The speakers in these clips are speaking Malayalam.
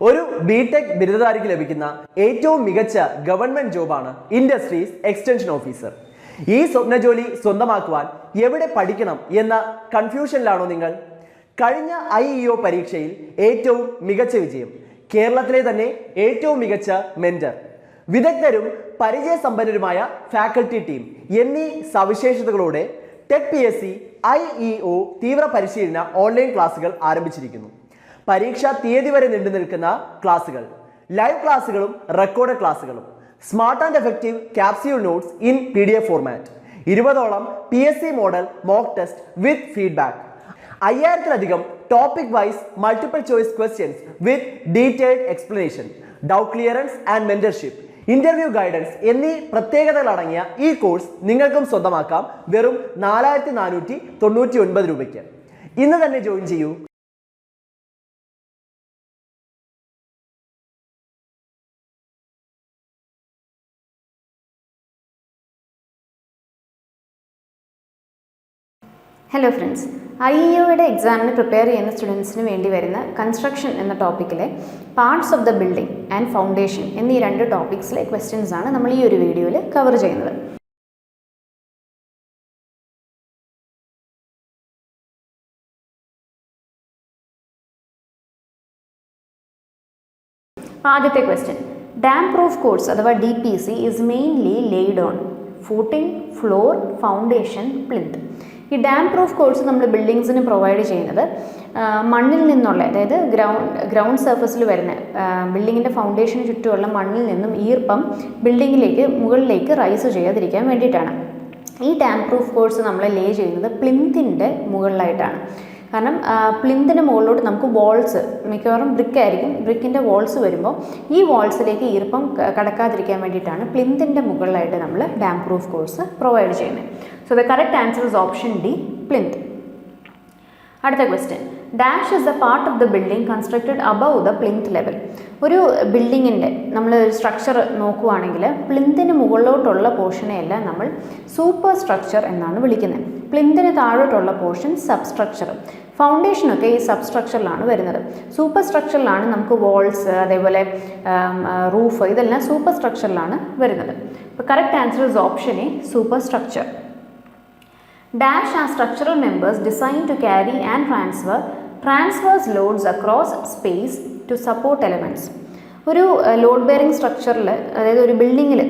ഒരു ബിടെക് ബിരുദധാരിക്ക് ലഭിക്കുന്ന ഏറ്റവും മികച്ച ഗവൺമെന്റ് ജോബാണ് ഇൻഡസ്ട്രീസ് എക്സ്റ്റൻഷൻ ഓഫീസർ. ഈ സ്വപ്ന ജോലി സ്വന്തമാക്കുവാൻ എവിടെ പഠിക്കണം എന്ന കൺഫ്യൂഷനിലാണോ നിങ്ങൾ? കഴിഞ്ഞ IEO പരീക്ഷയിൽ ഏറ്റവും മികച്ച വിജയം, കേരളത്തിലെ തന്നെ ഏറ്റവും മികച്ച മെന്റർ, വിദഗ്ധരും പരിചയസമ്പന്നരുമായ ഫാക്കൽറ്റി ടീം എന്നീ സവിശേഷതകളോടെ ടെക് PSC IEO തീവ്ര പരിശീലന ഓൺലൈൻ ക്ലാസുകൾ ആരംഭിച്ചിരിക്കുന്നു. പരീക്ഷാ തീയതി വരെ നീണ്ടു നിൽക്കുന്ന ക്ലാസുകൾ, ലൈവ് ക്ലാസുകളും റെക്കോർഡ് ക്ലാസുകളും, smart and effective capsule notes in PDF format, 20ഓളം PSC model mock test with feedback, 5000-ലധികം topic wise multiple choice questions with detailed explanation, doubt clearance and mentorship, interview guidance എന്നീ പ്രത്യേകതകളടങ്ങിയ ഈ കോഴ്സ് നിങ്ങൾക്കും സ്വന്തമാക്കാം വെറും 4499 രൂപയ്ക്ക്. ഇന്ന് തന്നെ ജോയിൻ ചെയ്യൂ. ഹലോ ഫ്രണ്ട്സ്, IEOയുടെ എക്സാമിന് പ്രിപ്പയർ ചെയ്യുന്ന സ്റ്റുഡൻസിന് വേണ്ടി വരുന്ന കൺസ്ട്രക്ഷൻ എന്ന ടോപ്പിക്കിലെ parts of the building and foundation എന്നീ 2 ടോപ്പിക്സിലെ ക്വസ്റ്റ്യൻസ് ആണ് നമ്മൾ ഈ ഒരു വീഡിയോയിൽ കവർ ചെയ്യുന്നത്. ആദ്യത്തെ ക്വസ്റ്റ്യൻ, ഡാം പ്രൂഫ് കോഴ്സ് അഥവാ DPC is mainly laid on footing, floor, foundation, plinth. ഈ ഡാം പ്രൂഫ് കോഴ്സ് നമ്മൾ ബിൽഡിങ്സിന് പ്രൊവൈഡ് ചെയ്യുന്നത് മണ്ണിൽ നിന്നുള്ള, അതായത് ഗ്രൗണ്ട് സർഫസിൽ വരുന്ന ബിൽഡിങ്ങിൻ്റെ ഫൗണ്ടേഷന് ചുറ്റുമുള്ള മണ്ണിൽ നിന്നും ഈർപ്പം മുകളിലേക്ക് റൈസ് ചെയ്യാതിരിക്കാൻ വേണ്ടിയിട്ടാണ്. ഈ ഡാം പ്രൂഫ് കോഴ്സ് നമ്മൾ ലേ ചെയ്യുന്നത് പ്ലിന്തിൻ്റെ മുകളിലായിട്ടാണ്. കാരണം പ്ലിന്തിന് മുകളിലോട്ട് നമുക്ക് വാൾസ്, മിക്കവാറും ബ്രിക്കായിരിക്കും, ബ്രിക്കിൻ്റെ വാൾസ് വരുമ്പോൾ ഈ വാൾസിലേക്ക് ഈർപ്പം കടക്കാതിരിക്കാൻ വേണ്ടിയിട്ടാണ് പ്ലിന്തിൻ്റെ മുകളിലായിട്ട് നമ്മൾ ഡാം പ്രൂഫ് കോഴ്സ് പ്രൊവൈഡ് ചെയ്യുന്നത്. So the correct answer is option D, plinth. അടുത്ത question, dash is a part of the building constructed above the plinth level. ഒരു ബിൽഡിങ്ങിൻ്റെ നമ്മൾ സ്ട്രക്ചർ നോക്കുവാണെങ്കിൽ പ്ലിന്തിന് മുകളിലോട്ടുള്ള പോർഷനെയല്ല നമ്മൾ സൂപ്പർ സ്ട്രക്ചർ എന്നാണ് വിളിക്കുന്നത്. പ്ലിന്തിന് താഴോട്ടുള്ള പോർഷൻ സബ് സ്ട്രക്ചർ, ഫൗണ്ടേഷനൊക്കെ ഈ സബ് സ്ട്രക്ചറിലാണ് വരുന്നത്. സൂപ്പർ സ്ട്രക്ചറിലാണ് നമുക്ക് വാൾസ്, അതേപോലെ റൂഫ്, ഇതെല്ലാം സൂപ്പർ സ്ട്രക്ചറിലാണ് വരുന്നത്. അപ്പോൾ correct answer is option A, super structure. Dash are structural members designed to carry and transverse loads across space to support elements. ഒരു ലോഡ് ബെയറിംഗ് സ്ട്രക്ചറിൽ, അതായത് ഒരു ബിൽഡിങ്ങിൽ,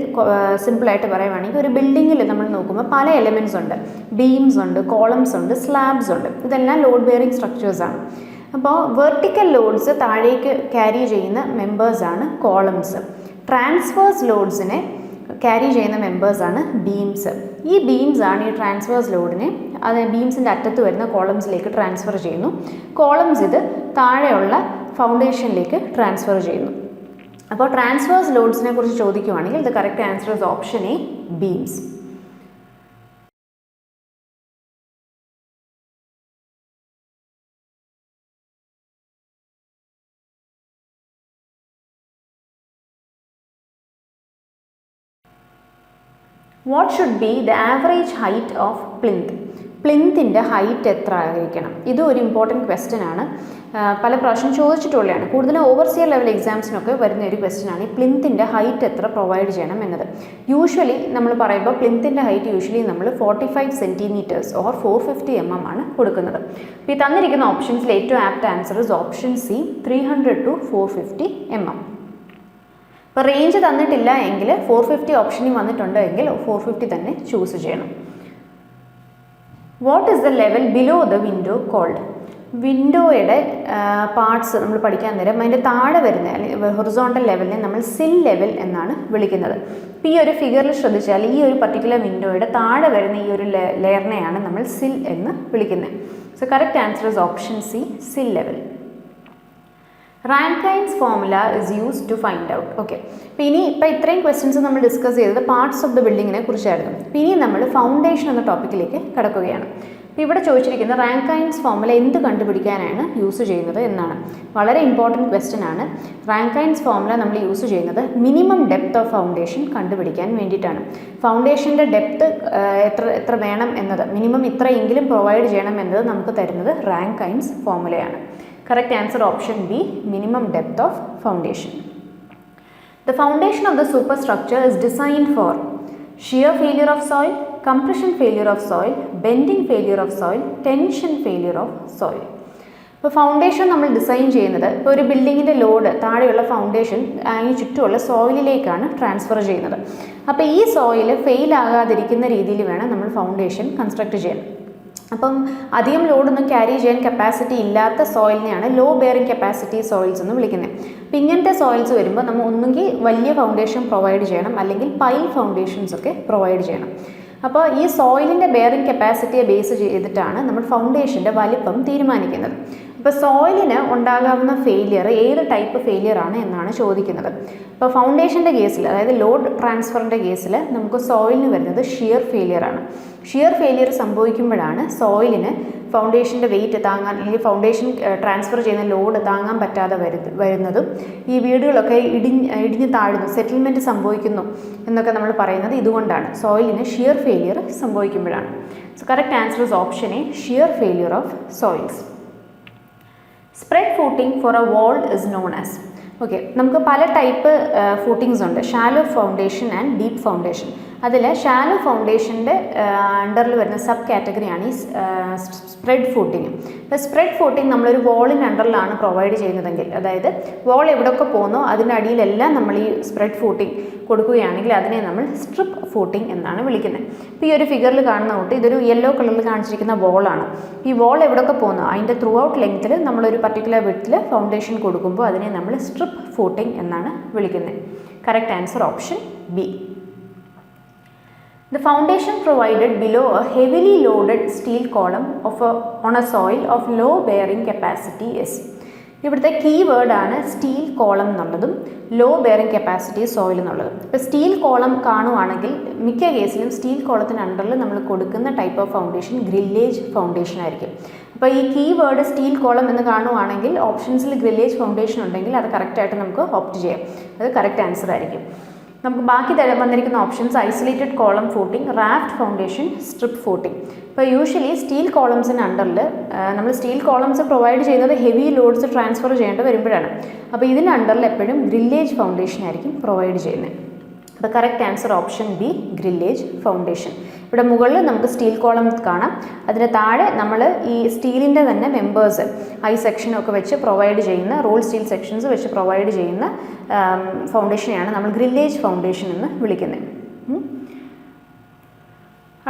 സിമ്പിളായിട്ട് പറയുവാണെങ്കിൽ ഒരു ബിൽഡിങ്ങിൽ നമ്മൾ നോക്കുമ്പോൾ പല എലമെൻറ്റ്സ് ഉണ്ട്. ബീംസ് ഉണ്ട്, കോളംസ് ഉണ്ട്, സ്ലാബ്സ് ഉണ്ട്. ഇതെല്ലാം ലോഡ് ബെയറിംഗ് സ്ട്രക്ചേഴ്സാണ്. അപ്പോൾ വെർട്ടിക്കൽ ലോഡ്സ് താഴേക്ക് ക്യാരി ചെയ്യുന്ന മെമ്പേഴ്സാണ് കോളംസ്. ട്രാൻസ്വേഴ്സ് ലോഡ്സിനെ ക്യാരി ചെയ്യുന്ന മെമ്പേഴ്സാണ് ബീംസ്. ഈ ബീംസ് ആണ് ഈ ട്രാൻസ്വേഴ്സ് ലോഡിനെ ബീംസിൻ്റെ അറ്റത്ത് വരുന്ന കോളംസിലേക്ക് ട്രാൻസ്ഫർ ചെയ്യുന്നു. കോളംസ് ഇത് താഴെയുള്ള ഫൗണ്ടേഷനിലേക്ക് ട്രാൻസ്ഫർ ചെയ്യുന്നു. അപ്പോൾ ട്രാൻസ്വേഴ്സ് ലോഡ്സിനെ കുറിച്ച് ചോദിക്കുവാണെങ്കിൽ the correct answer is option A, beams. What should be the average height of plinth? പ്ലിന്തിൻ്റെ ഹൈറ്റ് എത്ര ആയിരിക്കണം? ഇത് ഒരു ഇമ്പോർട്ടൻറ്റ് ക്വസ്റ്റ്യൻ ആണ്, പല പ്രാവശ്യം ചോദിച്ചിട്ടുള്ളതാണ്. കൂടുതലും ഓവർസിയർ ലെവൽ എക്സാംസിനൊക്കെ വരുന്ന ഒരു ക്വസ്റ്റ്യൻ ആണ് ഈ പ്ലിന്തിൻ്റെ ഹൈറ്റ് എത്ര പ്രൊവൈഡ് ചെയ്യണം എന്നത്. യൂഷ്വലി നമ്മൾ പറയുമ്പോൾ പ്ലിന്തിൻ്റെ ഹൈറ്റ് യൂഷ്വലി നമ്മൾ 45 സെൻറ്റിമീറ്റേഴ്സ് ഓർ 450 mm ആണ് കൊടുക്കുന്നത്. അപ്പോൾ ഈ തന്നിരിക്കുന്ന ഓപ്ഷൻസിൽ ഏറ്റവും apt answer is option C, 300 to 450 mm. ഇപ്പോൾ റേഞ്ച് തന്നിട്ടില്ല എങ്കിൽ 450 ഓപ്ഷനിൽ വന്നിട്ടുണ്ട് എങ്കിൽ 450 തന്നെ ചൂസ് ചെയ്യണം. What is the level below the window called? വിൻഡോയുടെ പാർട്സ് നമ്മൾ പഠിക്കാൻ നേരം അതിൻ്റെ താഴെ വരുന്ന, അല്ലെങ്കിൽ ഹൊറിസോണ്ടൽ ലെവലിനെ നമ്മൾ സിൽ ലെവൽ എന്നാണ് വിളിക്കുന്നത്. ഇപ്പോൾ ഈ ഒരു ഫിഗറിൽ ശ്രദ്ധിച്ചാൽ ഈ ഒരു പർട്ടിക്കുലർ വിൻഡോയുടെ താഴെ വരുന്ന ഈ ഒരു ലെയറിനെയാണ് നമ്മൾ സിൽ എന്ന് വിളിക്കുന്നത്. So correct answer is option C, sill level. Rankine's formula is used to find out. Okay, ഇപ്പോൾ ഇത്രയും ക്വസ്റ്റ്യൻസ് നമ്മൾ ഡിസ്കസ് ചെയ്തത് പാർട്സ് ഓഫ് ദ ബിൽഡിങ്ങിനെ കുറിച്ചായിരുന്നു. ഇനി നമ്മൾ ഫൗണ്ടേഷൻ എന്ന ടോപ്പിക്കിലേക്ക് കടക്കുകയാണ്. അപ്പോൾ ഇവിടെ ചോദിച്ചിരിക്കുന്ന റാങ്കൈൻസ് ഫോർമുല എന്ത് കണ്ടുപിടിക്കാനാണ് യൂസ് ചെയ്യുന്നത് എന്നാണ്. വളരെ ഇമ്പോർട്ടൻറ്റ് ക്വസ്റ്റ്യൻ ആണ്. റാങ്കൈൻസ് ഫോർമുല നമ്മൾ യൂസ് ചെയ്യുന്നത് മിനിമം ഡെപ്ത് ഓഫ് ഫൗണ്ടേഷൻ കണ്ടുപിടിക്കാൻ വേണ്ടിയിട്ടാണ്. ഫൗണ്ടേഷൻ്റെ ഡെപ്ത് എത്ര വേണം എന്നത്, മിനിമം ഇത്രയെങ്കിലും പ്രൊവൈഡ് ചെയ്യണം എന്നത് നമുക്ക് തരുന്നത് Rankine's ഫോർമുലയാണ്. Correct answer option B, minimum depth of foundation. The foundation of the superstructure is designed for shear failure of soil, compression failure of soil, bending failure of soil, tension failure of soil. ഇപ്പോൾ ഫൗണ്ടേഷൻ നമ്മൾ ഡിസൈൻ ചെയ്യുന്നത് ഇപ്പോൾ ഒരു ബിൽഡിങ്ങിൻ്റെ ലോഡ് താഴെയുള്ള ഫൗണ്ടേഷൻ അതിന് ചുറ്റുമുള്ള സോയിലിലേക്കാണ് ട്രാൻസ്ഫർ ചെയ്യുന്നത്. അപ്പോൾ ഈ സോയിൽ ഫെയിൽ ആകാതിരിക്കുന്ന രീതിയിൽ വേണം നമ്മൾ ഫൗണ്ടേഷൻ കൺസ്ട്രക്ട് ചെയ്യാൻ. അപ്പം അധികം ലോഡൊന്നും ക്യാരി ചെയ്യാൻ കപ്പാസിറ്റി ഇല്ലാത്ത സോയിലിനെയാണ് ലോ ബെയറിംഗ് കപ്പാസിറ്റി സോയിൽസ് എന്ന് വിളിക്കുന്നത്. അപ്പം ഇങ്ങനത്തെ സോയിൽസ് വരുമ്പോൾ നമ്മൾ ഒന്നുകിൽ വലിയ ഫൗണ്ടേഷൻ പ്രൊവൈഡ് ചെയ്യണം, അല്ലെങ്കിൽ പൈൽ ഫൗണ്ടേഷൻസ് ഒക്കെ പ്രൊവൈഡ് ചെയ്യണം. അപ്പോൾ ഈ സോയിലിൻ്റെ ബെയറിംഗ് കപ്പാസിറ്റിയെ ബേസ് ചെയ്തിട്ടാണ് നമ്മൾ ഫൗണ്ടേഷൻ്റെ വലിപ്പം തീരുമാനിക്കുന്നത്. അപ്പോൾ സോയിലിന് ഉണ്ടാകാവുന്ന ഫെയിലിയർ ഏത് ടൈപ്പ് ഫെയിലിയർ ആണ് എന്നാണ് ചോദിക്കുന്നത്. അപ്പോൾ ഫൗണ്ടേഷൻ്റെ കേസിൽ, അതായത് ലോഡ് ട്രാൻസ്ഫറിൻ്റെ കേസിൽ നമുക്ക് സോയിലിന് വരുന്നത് ഷിയർ ഫെയിലിയർ ആണ്. ഷിയർ ഫെയിലിയർ സംഭവിക്കുമ്പോഴാണ് സോയിലിന് ഫൗണ്ടേഷൻ്റെ വെയിറ്റ് താങ്ങാൻ, അല്ലെങ്കിൽ ഫൗണ്ടേഷൻ ട്രാൻസ്ഫർ ചെയ്യുന്ന ലോഡ് താങ്ങാൻ പറ്റാതെ വരുന്നതും ഈ വീടുകളൊക്കെ ഇടിഞ്ഞ് താഴുന്നു, സെറ്റിൽമെൻറ്റ് സംഭവിക്കുന്നു എന്നൊക്കെ നമ്മൾ പറയുന്നത് ഇതുകൊണ്ടാണ്. സോയിലിന് ഷിയർ ഫെയിലിയർ സംഭവിക്കുമ്പോഴാണ്. So correct answer is option A, shear failure of soils. Spread footing for a wall is known as. Okay, നമുക്ക് പല ടൈപ്പ് ഫൂട്ടിങ്സ് ഉണ്ട്, shallow foundation and deep foundation. അതിൽ ഷാലോ ഫൗണ്ടേഷൻ്റെ അണ്ടറിൽ വരുന്ന സബ് കാറ്റഗറിയാണ് ഈ സ്പ്രെഡ് ഫൂട്ടിങ്. ഇപ്പോൾ സ്പ്രെഡ് ഫൂട്ടിങ് നമ്മളൊരു വാളിൻ്റെ അണ്ടറിലാണ് പ്രൊവൈഡ് ചെയ്യുന്നതെങ്കിൽ, അതായത് വാൾ എവിടെയൊക്കെ പോകുന്നോ അതിൻ്റെ അടിയിലെല്ലാം നമ്മൾ ഈ സ്പ്രെഡ് ഫൂട്ടിങ് കൊടുക്കുകയാണെങ്കിൽ അതിനെ നമ്മൾ സ്ട്രിപ്പ് ഫൂട്ടിങ് എന്നാണ് വിളിക്കുന്നത്. ഇപ്പോൾ ഈ ഒരു ഫിഗറിൽ കാണുന്ന കൂട്ട് ഇതൊരു യെല്ലോ കളറിൽ കാണിച്ചിരിക്കുന്ന വാളാണ്. ഈ വാൾ എവിടെയൊക്കെ പോകുന്നോ അതിൻ്റെ ത്രൂ ഔട്ട് ലെങ്ത്തിൽ നമ്മളൊരു പർട്ടിക്കുലർ വിഡ്ത്തിൽ ഫൗണ്ടേഷൻ കൊടുക്കുമ്പോൾ അതിനെ നമ്മൾ സ്ട്രിപ്പ് ഫൂട്ടിങ് എന്നാണ് വിളിക്കുന്നത്. Correct answer option B. The foundation provided below a heavily loaded steel column on a soil of low bearing capacity is. ഇവിടുത്തെ കീ വേർഡാണ് സ്റ്റീൽ കോളം എന്നുള്ളതും ലോ ബെയറിംഗ് കപ്പാസിറ്റി സോയിൽ എന്നുള്ളതും. ഇപ്പോൾ സ്റ്റീൽ കോളം കാണുവാണെങ്കിൽ മിക്ക കേസിലും സ്റ്റീൽ കോളത്തിന് അണ്ടറിൽ നമ്മൾ കൊടുക്കുന്ന type of foundation grillage foundation ആയിരിക്കും. അപ്പോൾ ഈ കീ വേർഡ് സ്റ്റീൽ കോളം എന്ന് കാണുവാണെങ്കിൽ ഓപ്ഷൻസിൽ ഗ്രില്ലേജ് ഫൗണ്ടേഷൻ ഉണ്ടെങ്കിൽ അത് കറക്റ്റായിട്ട് നമുക്ക് ഓപ്റ്റ് ചെയ്യാം. അത് കറക്റ്റ് ആൻസർ ആയിരിക്കും. നമുക്ക് ബാക്കി വന്നിരിക്കുന്ന options isolated column footing, raft foundation, strip footing. ഇപ്പോൾ യൂഷ്വലി സ്റ്റീൽ കോളംസിന് അണ്ടറിൽ നമ്മൾ സ്റ്റീൽ കോളംസ് പ്രൊവൈഡ് ചെയ്യുന്നത് ഹെവി ലോഡ്സ് ട്രാൻസ്ഫർ ചെയ്യേണ്ടി വരുമ്പോഴാണ്. അപ്പോൾ ഇതിന് അണ്ടറിൽ എപ്പോഴും ഗ്രില്ലേജ് ഫൗണ്ടേഷൻ ആയിരിക്കും പ്രൊവൈഡ് ചെയ്യുന്നത്. അപ്പോൾ correct answer option B, grillage foundation. ഇവിടെ മുകളിൽ നമുക്ക് സ്റ്റീൽ കോളം കാണാം, അതിന് താഴെ നമ്മൾ ഈ സ്റ്റീലിൻ്റെ തന്നെ മെമ്പേഴ്സ് ഐ സെക്ഷനൊക്കെ വെച്ച് പ്രൊവൈഡ് ചെയ്യുന്ന, റോൾ സ്റ്റീൽ സെക്ഷൻസ് വെച്ച് പ്രൊവൈഡ് ചെയ്യുന്ന ഫൗണ്ടേഷനെയാണ് നമ്മൾ ഗ്രില്ലേജ് ഫൗണ്ടേഷൻ എന്ന് വിളിക്കുന്നത്.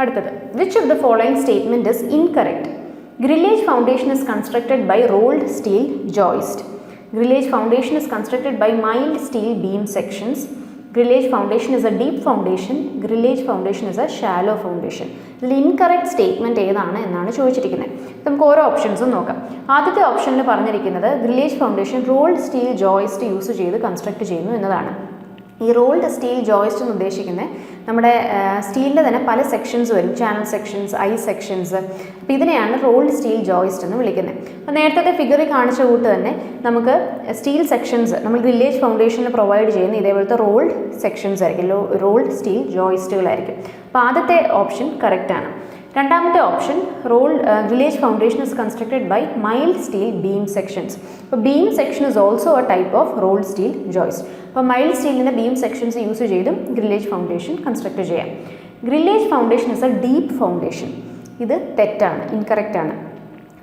അടുത്തത്, which of the following statement is incorrect? Grillage foundation is constructed by rolled steel joist. Grillage foundation is constructed by mild steel beam sections. Grillage foundation is a deep foundation. Grillage foundation is a shallow foundation. ഇതിൽ ഇൻകറക്റ്റ് സ്റ്റേറ്റ്മെൻറ്റ് ഏതാണ് എന്നാണ് ചോദിച്ചിരിക്കുന്നത്. നമുക്ക് ഓരോ ഓപ്ഷൻസും നോക്കാം. ആദ്യത്തെ ഓപ്ഷനിൽ പറഞ്ഞിരിക്കുന്നത് grillage foundation rolled steel joist use ചെയ്ത് കൺസ്ട്രക്ട് ചെയ്യുന്നു എന്നതാണ്. ഈ റോൾഡ് സ്റ്റീൽ ജോയിസ്റ്റ് എന്ന് ഉദ്ദേശിക്കുന്നത് നമ്മുടെ സ്റ്റീലിൻ്റെ തന്നെ പല സെക്ഷൻസ് വരും, ചാനൽ സെക്ഷൻസ്, ഐ സെക്ഷൻസ്. അപ്പോൾ ഇതിനെയാണ് റോൾഡ് സ്റ്റീൽ ജോയിസ്റ്റ് എന്ന് വിളിക്കുന്നത്. അപ്പോൾ നേരത്തെ ഫിഗറിൽ കാണിച്ച കൂട്ട് തന്നെ നമുക്ക് സ്റ്റീൽ സെക്ഷൻസ് നമ്മൾ ഗ്രില്ലേജ് ഫൗണ്ടേഷനിൽ പ്രൊവൈഡ് ചെയ്യുന്ന ഇതേപോലത്തെ റോൾഡ് സെക്ഷൻസ് ആയിരിക്കും, റോൾഡ് സ്റ്റീൽ ജോയിസ്റ്റുകളായിരിക്കും. അപ്പോൾ ആദ്യത്തെ ഓപ്ഷൻ കറക്റ്റാണ്. രണ്ടാമത്തെ option grillage foundation is constructed by mild steel beam sections. അപ്പോൾ beam section is also a type of rolled steel joist. അപ്പോൾ മൈൽഡ് സ്റ്റീലിൻ്റെ ബീം സെക്ഷൻസ് യൂസ് ചെയ്തും ഗ്രില്ലേജ് ഫൗണ്ടേഷൻ കൺസ്ട്രക്ട് ചെയ്യാം. Grillage foundation is a deep foundation. ഇത് തെറ്റാണ്, ഇൻകറക്റ്റ് ആണ്.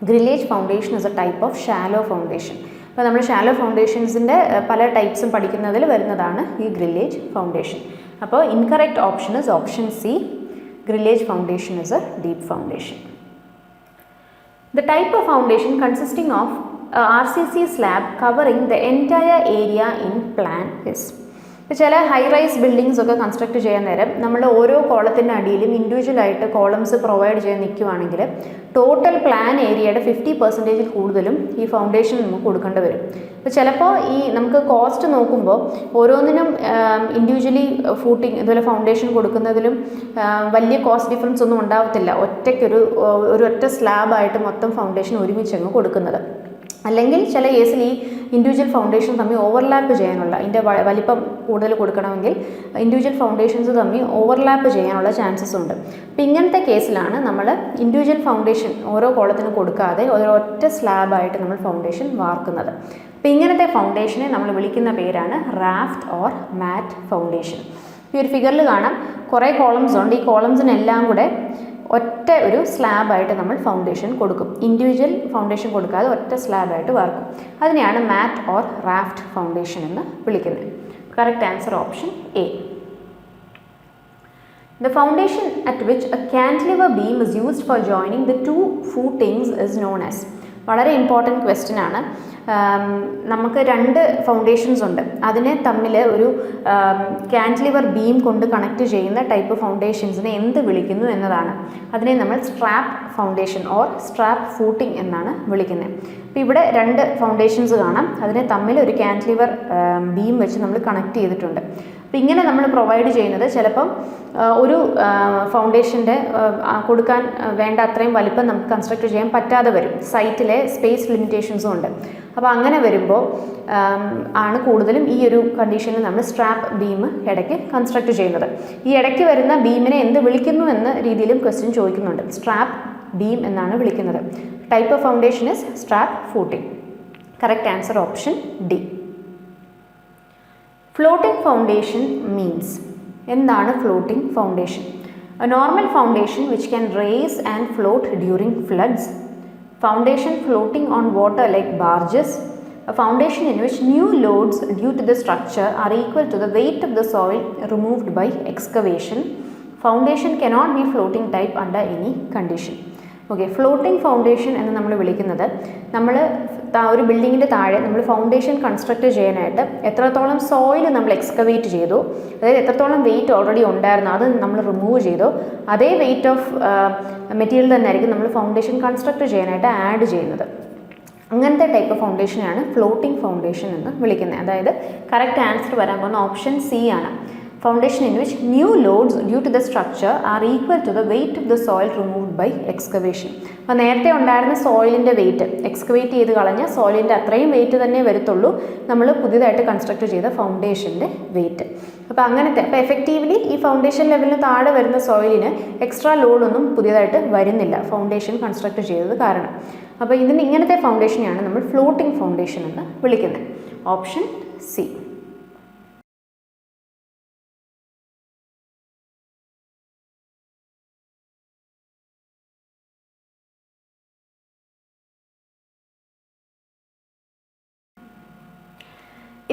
Grillage foundation is a type of shallow foundation. അപ്പോൾ നമ്മൾ ഷാലോ ഫൗണ്ടേഷൻസിൻ്റെ പല ടൈപ്സും പഠിക്കുന്നതിൽ വരുന്നതാണ് ഈ ഗ്രില്ലേജ് ഫൗണ്ടേഷൻ. അപ്പോൾ incorrect option is option C. Grillage foundation is a deep foundation. The type of foundation consisting of a RCC slab covering the entire area in plan is. ഇപ്പോൾ ചില ഹൈ റൈസ് ബിൽഡിങ്സ് ഒക്കെ കൺസ്ട്രക്ട് ചെയ്യാൻ നേരം നമ്മൾ ഓരോ കോളത്തിൻ്റെ അടിയിലും ഇൻഡിവിജ്വലായിട്ട് കോളംസ് പ്രൊവൈഡ് ചെയ്യാൻ നിൽക്കുവാണെങ്കിൽ ടോട്ടൽ പ്ലാൻ ഏരിയയുടെ 50% കൂടുതലും ഈ ഫൗണ്ടേഷൻ നമുക്ക് കൊടുക്കേണ്ടി വരും. അപ്പോൾ ചിലപ്പോൾ ഈ നമുക്ക് കോസ്റ്റ് നോക്കുമ്പോൾ ഓരോന്നിനും ഇൻഡിവിജ്വലി ഫൂട്ടിങ് ഇതുപോലെ ഫൗണ്ടേഷൻ കൊടുക്കുന്നതിലും വലിയ കോസ്റ്റ് ഡിഫറൻസ് ഒന്നും ഉണ്ടാവത്തില്ല, ഒറ്റയ്ക്കൊരു ഒറ്റ സ്ലാബായിട്ട് മൊത്തം ഫൗണ്ടേഷൻ ഒരുമിച്ചങ്ങ് കൊടുക്കുന്നത്. അല്ലെങ്കിൽ ചില കേസിൽ ഈ ഇൻഡിവിജ്വൽ ഫൗണ്ടേഷൻ തമ്മിൽ ഓവർലാപ്പ് ചെയ്യാനുള്ള, ഇതിൻ്റെ വലിപ്പം കൂടുതൽ കൊടുക്കണമെങ്കിൽ ഇൻഡിവിജ്വൽ ഫൗണ്ടേഷൻസ് തമ്മിൽ ഓവർലാപ്പ് ചെയ്യാനുള്ള ചാൻസസ് ഉണ്ട്. അപ്പോൾ ഇങ്ങനത്തെ കേസിലാണ് നമ്മൾ ഇൻഡിവിജ്വൽ ഫൗണ്ടേഷൻ ഓരോ കോളത്തിനും കൊടുക്കാതെ ഒരൊറ്റ സ്ലാബായിട്ട് നമ്മൾ ഫൗണ്ടേഷൻ വാർക്കുന്നത്. അപ്പോൾ ഇങ്ങനത്തെ ഫൗണ്ടേഷനെ നമ്മൾ വിളിക്കുന്ന പേരാണ് റാഫ്റ്റ് ഓർ മാറ്റ് ഫൗണ്ടേഷൻ. ഈ ഒരു ഫിഗറിൽ കാണാം കുറേ കോളംസ് ഉണ്ട്. ഈ കോളംസിനെല്ലാം കൂടെ ഒറ്റ ഒരു സ്ലാബായിട്ട് നമ്മൾ ഫൗണ്ടേഷൻ കൊടുക്കും. ഇൻഡിവിജ്വൽ ഫൗണ്ടേഷൻ കൊടുക്കാതെ ഒറ്റ സ്ലാബായിട്ട് വാർക്കും. അതിനെയാണ് മാറ്റ് ഓർ റാഫ്റ്റ് ഫൗണ്ടേഷൻ എന്ന് വിളിക്കുന്നത്. Correct answer option A. The foundation at which a cantilever beam is used for joining the two footings is known as. വളരെ ഇമ്പോർട്ടൻറ്റ് ക്വസ്റ്റ്യൻ ആണ്. നമുക്ക് രണ്ട് ഫൗണ്ടേഷൻസ് ഉണ്ട്, അതിനെ തമ്മിൽ ഒരു കാൻറ്റിലിവർ ബീം കൊണ്ട് കണക്ട് ചെയ്യുന്ന ടൈപ്പ് ഫൗണ്ടേഷൻസിനെ എന്ത് വിളിക്കുന്നു എന്നതാണ്. അതിനെ നമ്മൾ strap foundation or strap footing എന്നാണ് വിളിക്കുന്നത്. അപ്പോൾ ഇവിടെ രണ്ട് ഫൗണ്ടേഷൻസ് കാണാം, അതിനെ തമ്മിൽ ഒരു കാൻറ്റിലിവർ ബീം വെച്ച് നമ്മൾ കണക്ട് ചെയ്തിട്ടുണ്ട്. അപ്പോൾ ഇങ്ങനെ നമ്മൾ പ്രൊവൈഡ് ചെയ്യുന്നത് ചിലപ്പം ഒരു ഫൗണ്ടേഷൻ്റെ കൊടുക്കാൻ വേണ്ട അത്രയും വലിപ്പം നമുക്ക് കൺസ്ട്രക്ട് ചെയ്യാൻ പറ്റാതെ വരും, സൈറ്റിലെ സ്പേസ് ലിമിറ്റേഷൻസും ഉണ്ട്. അപ്പോൾ അങ്ങനെ വരുമ്പോൾ ആണ് കൂടുതലും ഈ ഒരു കണ്ടീഷനിൽ നമ്മൾ സ്ട്രാപ്പ് ബീം ഇടയ്ക്ക് കൺസ്ട്രക്ട് ചെയ്യുന്നത്. ഈ ഇടയ്ക്ക് വരുന്ന ബീമിനെ എന്ത് വിളിക്കുന്നു എന്ന രീതിയിലും ക്വസ്റ്റ്യൻ ചോദിക്കുന്നുണ്ട്. സ്ട്രാപ്പ് ബീം എന്നാണ് വിളിക്കുന്നത്. Type of foundation is strap footing. Correct answer option D. Floating foundation means. എന്താണ് floating foundation? A normal foundation which can raise and float during floods. Foundation floating on water like barges. A foundation in which new loads due to the structure are equal to the weight of the soil removed by excavation. Foundation cannot be floating type under any condition. Okay, floating foundation എന്ന് നമ്മൾ വിളിക്കുന്നത്, നമ്മൾ ഒരു ബിൽഡിങ്ങിൻ്റെ താഴെ നമ്മൾ ഫൗണ്ടേഷൻ കൺസ്ട്രക്ട് ചെയ്യാനായിട്ട് എത്രത്തോളം സോയിൽ നമ്മൾ എക്സ്കവേറ്റ് ചെയ്തു, അതായത് എത്രത്തോളം വെയിറ്റ് ഓൾറെഡി ഉണ്ടായിരുന്നു അത് നമ്മൾ റിമൂവ് ചെയ്തു, അതേ വെയിറ്റ് ഓഫ് മെറ്റീരിയൽ തന്നെ ആയിരിക്കും നമ്മൾ ഫൗണ്ടേഷൻ കൺസ്ട്രക്ട് ചെയ്യാനായിട്ട് ആഡ് ചെയ്യുന്നത്. അങ്ങനത്തെ ടൈപ്പ് ഓഫ് ഫൗണ്ടേഷനാണ് ഫ്ലോട്ടിംഗ് ഫൗണ്ടേഷൻ എന്ന് വിളിക്കുന്നത്. അതായത് കറക്റ്റ് ആൻസർ വരാൻ പോകുന്ന ഓപ്ഷൻ സി ആണ്. Foundation in which new loads due to the structure are equal to the weight of the soil removed by excavation. അപ്പോൾ നേരത്തെ ഉണ്ടായിരുന്ന സോയിലിൻ്റെ വെയിറ്റ്, എക്സ്കവേറ്റ് ചെയ്ത് കളഞ്ഞ സോയിലിൻ്റെ അത്രയും വെയിറ്റ് തന്നെ വരത്തുള്ളൂ നമ്മൾ പുതിയതായിട്ട് കൺസ്ട്രക്ട് ചെയ്ത ഫൗണ്ടേഷൻ്റെ വെയിറ്റ്. അപ്പോൾ അങ്ങനത്തെ, അപ്പോൾ എഫക്റ്റീവ്ലി ഈ ഫൗണ്ടേഷൻ ലെവലിന് താഴെ വരുന്ന സോയിലിന് എക്സ്ട്രാ ലോഡൊന്നും പുതിയതായിട്ട് വരുന്നില്ല ഫൗണ്ടേഷൻ കൺസ്ട്രക്ട് ചെയ്തത് കാരണം. അപ്പോൾ ഇതിന് ഇങ്ങനത്തെ ഫൗണ്ടേഷനെയാണ് നമ്മൾ ഫ്ലോട്ടിംഗ് ഫൗണ്ടേഷൻ എന്ന് വിളിക്കുന്നത്. Option C.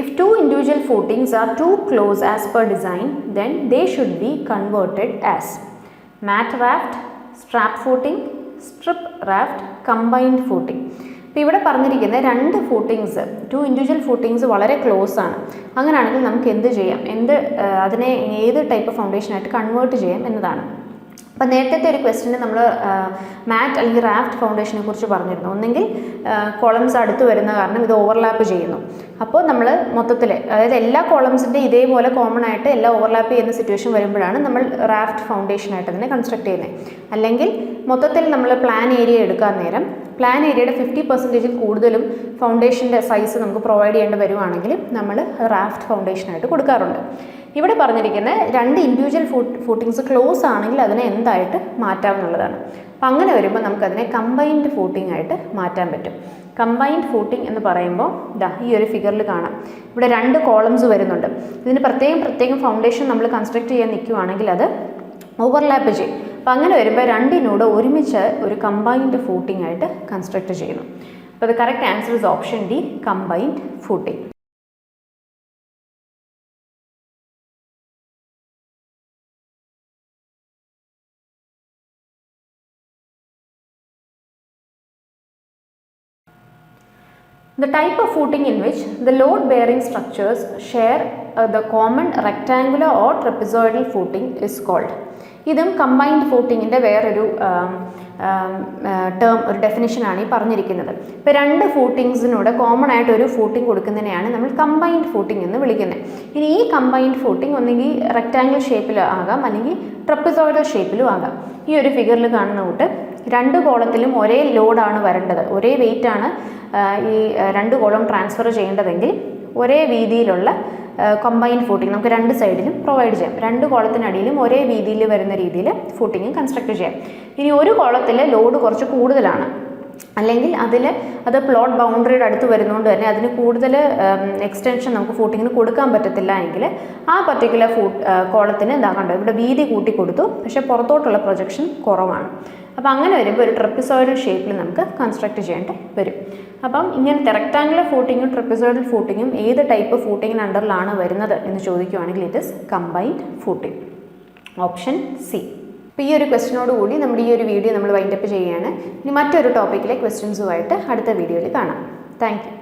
If two individual footings are too close as per design, then they should be converted as mat raft, strap footing, strip raft, combined footing. ഇപ്പോൾ ഇവിടെ പറഞ്ഞിരിക്കുന്ന രണ്ട് ഫൂട്ടിങ്സ്, ടു ഇൻഡിവിജ്വൽ ഫൂട്ടിങ്സ് വളരെ ക്ലോസ് ആണ്. അങ്ങനെയാണെങ്കിൽ നമുക്ക് എന്ത് ചെയ്യാം, അതിനെ ഏത് ടൈപ്പ് ഓഫ് ഫൗണ്ടേഷനായിട്ട് കൺവേർട്ട് ചെയ്യാം എന്നതാണ്. അപ്പോൾ നേരത്തെ ഒരു ക്വസ്റ്റിന് നമ്മൾ മാറ്റ് അല്ലെങ്കിൽ റാഫ്റ്റ് ഫൗണ്ടേഷനെ കുറിച്ച് പറഞ്ഞിരുന്നു. ഒന്നെങ്കിൽ കോളംസ് അടുത്ത് വരുന്ന കാരണം ഇത് ഓവർലാപ്പ് ചെയ്യുന്നു. അപ്പോൾ നമ്മൾ മൊത്തത്തിൽ, അതായത് എല്ലാ കോളംസിൻ്റെ ഇതേപോലെ കോമൺ ആയിട്ട് എല്ലാം ഓവർലാപ്പ് ചെയ്യുന്ന സിറ്റുവേഷൻ വരുമ്പോഴാണ് നമ്മൾ റാഫ്റ്റ് ഫൗണ്ടേഷനായിട്ട് അതിനെ കൺസ്ട്രക്ട് ചെയ്യുന്നത്. അല്ലെങ്കിൽ മൊത്തത്തിൽ നമ്മൾ പ്ലാൻ ഏരിയ എടുക്കാൻ നേരം പ്ലാൻ ഏരിയയുടെ 50% കൂടുതലും ഫൗണ്ടേഷൻ്റെ സൈസ് നമുക്ക് പ്രൊവൈഡ് ചെയ്യേണ്ടി വരുവാണെങ്കിൽ നമ്മൾ റാഫ്റ്റ് ഫൗണ്ടേഷനായിട്ട് കൊടുക്കാറുണ്ട്. ഇവിടെ പറഞ്ഞിരിക്കുന്ന രണ്ട് ഇൻഡിവിജ്വൽ ഫൂട്ടിങ്സ് ക്ലോസ് ആണെങ്കിൽ അതിനെ എന്തായിട്ട് മാറ്റാമെന്നുള്ളതാണ്. അപ്പം അങ്ങനെ വരുമ്പോൾ നമുക്കതിനെ കമ്പൈൻഡ് ഫൂട്ടിംഗ് ആയിട്ട് മാറ്റാൻ പറ്റും. കമ്പൈൻഡ് ഫൂട്ടിംഗ് എന്ന് പറയുമ്പോൾ ഈ ഒരു ഫിഗറിൽ കാണാം, ഇവിടെ രണ്ട് കോളംസ് വരുന്നുണ്ട്. ഇതിന് പ്രത്യേകം ഫൗണ്ടേഷൻ നമ്മൾ കൺസ്ട്രക്ട് ചെയ്യാൻ നിൽക്കുകയാണെങ്കിൽ അത് ഓവർലാപ്പ് ചെയ്യും. അപ്പം അങ്ങനെ വരുമ്പോൾ രണ്ടിനോട് ഒരുമിച്ച് ഒരു കമ്പൈൻഡ് ഫൂട്ടിംഗ് ആയിട്ട് കൺസ്ട്രക്ട് ചെയ്യുന്നു. അപ്പോൾ the correct answer is option D, combined footing. The type of footing in which the load bearing structures share the common rectangular or trapezoidal footing is called. ഇതും കമ്പൈൻഡ് ഫൂട്ടിങ്ങിൻ്റെ വേറൊരു ടേം, ഒരു ഡെഫിനിഷനാണ് ഈ പറഞ്ഞിരിക്കുന്നത്. ഇപ്പോൾ രണ്ട് ഫൂട്ടിങ്സിനൂടെ കോമൺ ആയിട്ട് ഒരു ഫൂട്ടിംഗ് കൊടുക്കുന്നതിനെയാണ് നമ്മൾ കമ്പൈൻഡ് ഫൂട്ടിംഗ് എന്ന് വിളിക്കുന്നത്. ഇനി ഈ കമ്പൈൻഡ് ഫൂട്ടിംഗ് ഒന്നെങ്കിൽ റെക്റ്റാങ്കിൾ ഷേപ്പിൽ ആകാം, അല്ലെങ്കിൽ ട്രപ്പസോയിഡൽ ഷേപ്പിലും ആകാം. ഈ ഒരു ഫിഗറിൽ കാണുന്ന കൂട്ട് രണ്ട് കോളത്തിലും ഒരേ ലോഡാണ് വരേണ്ടത്, ഒരേ വെയിറ്റാണ് ഈ 2 കോളം ട്രാൻസ്ഫർ ചെയ്യേണ്ടതെങ്കിൽ ഒരേ വീതിയിലുള്ള കമ്പൈൻഡ് ഫൂട്ടിങ് നമുക്ക് 2 സൈഡിലും പ്രൊവൈഡ് ചെയ്യാം. 2 കോളത്തിനടിയിലും ഒരേ വീതിയിൽ വരുന്ന രീതിയിൽ ഫൂട്ടിങ് കൺസ്ട്രക്ട് ചെയ്യാം. ഇനി ഒരു കോളത്തിൽ ലോഡ് കുറച്ച് കൂടുതലാണ്, അല്ലെങ്കിൽ അത് പ്ലോട്ട് ബൗണ്ടറിയുടെ അടുത്ത് വരുന്നതുകൊണ്ട് തന്നെ അതിന് കൂടുതൽ എക്സ്റ്റൻഷൻ നമുക്ക് ഫൂട്ടിങ്ങിന് കൊടുക്കാൻ പറ്റത്തില്ല എങ്കിൽ ആ പർട്ടിക്കുലർ കോളത്തിന് എന്താ കണ്ടോ ഇവിടെ വീതി കൂട്ടി കൊടുത്തു, പക്ഷേ പുറത്തോട്ടുള്ള പ്രൊജക്ഷൻ കുറവാണ്. അപ്പോൾ അങ്ങനെ വരുമ്പോൾ ഒരു ട്രപ്പിസോയിഡൽ ഷേപ്പിൽ നമുക്ക് കൺസ്ട്രക്ട് ചെയ്യേണ്ടി വരും. അപ്പം ഇങ്ങനത്തെ റെക്ടാങ്കുലർ ഫൂട്ടിങ്ങും ട്രപ്പിസോയിഡൽ ഫൂട്ടിങ്ങും ഏത് ടൈപ്പ് ഫൂട്ടിങ്ങിന് അണ്ടറിലാണ് വരുന്നത് എന്ന് ചോദിക്കുകയാണെങ്കിൽ it is combined footing. Option C. അപ്പോൾ ഈ ഒരു ക്വസ്റ്റിനോട് കൂടി നമ്മുടെ ഈ ഒരു വീഡിയോ നമ്മൾ വൈൻഡപ്പ് ചെയ്യുകയാണ്. ഇനി മറ്റൊരു ടോപ്പിക്കിലെ ക്വസ്റ്റ്യൻസുമായിട്ട് അടുത്ത വീഡിയോയിൽ കാണാം. Thank you.